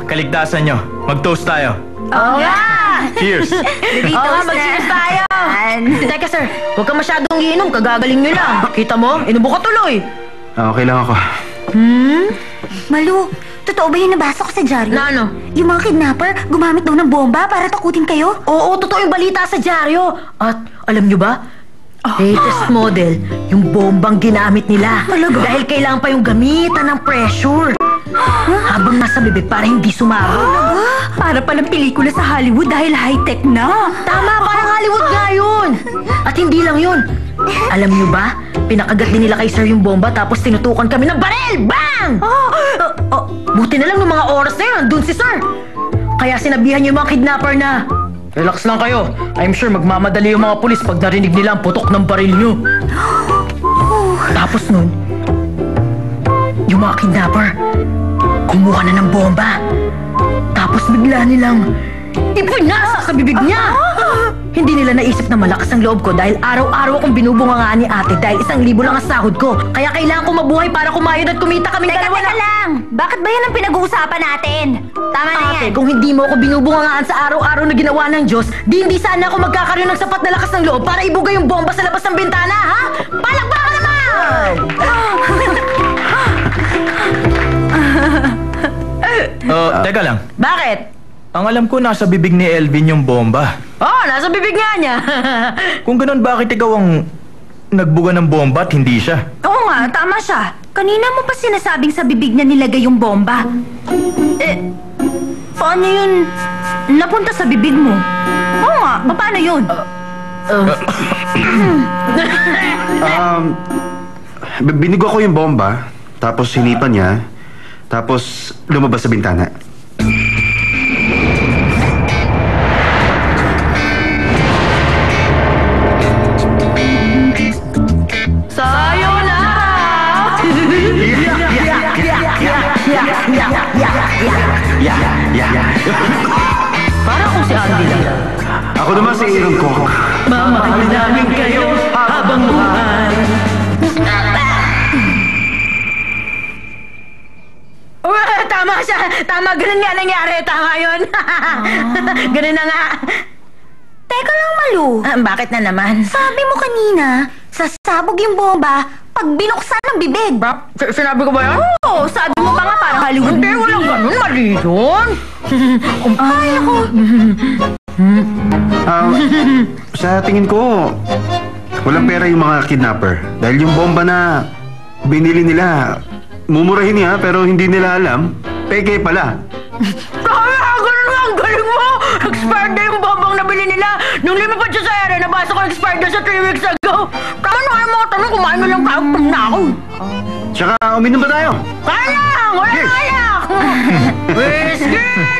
kaligtasan nyo. Mag-toast tayo. Oo nga! Cheers! Oo nga, mag-cheers tayo! Teka sir, huwag ka masyadong iinom, kagagaling nyo lang. Kita mo, inubo ka tuloy. Okay lang ako. Malu, totoo ba yung nabasa ko sa dyaryo? Na ano? Yung mga kidnapper gumamit daw ng bomba para takutin kayo? Oo, totoo yung balita sa dyaryo. At alam nyo ba, latest model, yung bombang ginamit nila. Talaga? Dahil kailangan pa yung gamitan ng pressure. Habang nasa bibig para hindi sumaro. Para palang pelikula sa Hollywood dahil high-tech na. Tama, parang Hollywood nga yun. At hindi lang yun. Alam nyo ba, pinakagat din nila kay sir yung bomba tapos tinutukan kami ng baril! Bang! Buti na lang ng mga oras na yun, andun si sir. Kaya sinabihan yung mga kidnapper na, relax lang kayo. I'm sure magmamadali yung mga pulis pag narinig nila ang putok ng baril nyo. Tapos nun, yung mga kidnapper, kumuha na ng bomba. Tapos bigla nilang ipinasa sa bibig niya. Hindi nila naisip na malakas ang loob ko dahil araw-araw akong binubungangaan ni ate dahil 1,000 lang ang sahod ko. Kaya kailangan ko mabuhay para kumayod at kumita kaming dalawa na. lang! Bakit ba yan ang pinag-uusapan natin? Tama na Ate, yan. kung hindi mo ako binubungangaan sa araw-araw na ginawa ng Diyos, hindi sana ako magkakaroon ng sapat na lakas ng loob para ibugay yung bomba sa labas ng bintana, ha? Palakpakan naman! Teka lang. Bakit? Ang alam ko nasa bibig ni Elvin yung bomba. Nasa bibig nga niya. Kung ganun, bakit ikaw ang nagbuga ng bomba at hindi siya? Oo nga, tama siya. Kanina mo pa sinasabing sa bibig niya nilagay yung bomba. Paano yun napunta sa bibig mo? Oo nga, paano yun? Binigo ko yung bomba, tapos hinipan niya, tapos lumabas sa bintana. Parang kung si Andy lang. Ako naman si Aaron ko. Mamahalin namin kayo habang buhay. Tama siya. Tama, ganun nga nangyari. Tama yun. Ganun na nga. Teka lang, Malu. Bakit na naman? Sabi mo kanina, sasabog yung bomba pag binuksan ng bibig. Sinabi ko ba yan? Oo, sabi mo pa nga parang Hollywood. Hindi, walang ganun. Mali yun. Ay, ako. Sa tingin ko, walang pera yung mga kidnapper. Dahil yung bomba na binili nila, mumurahin niya pero hindi nila alam, peke pala. Ganun nga, ang galing mo. Expired na yung bombang nabili nila. Nung lumipad siya sa ere, nabasa ko expired na siya 3 weeks ago. Tama na kayo mga tanong, kumain na lang tayo. Na ako. Tsaka, uminom ba tayo? Kaya lang! Wala Yes. kaya! Whiskey!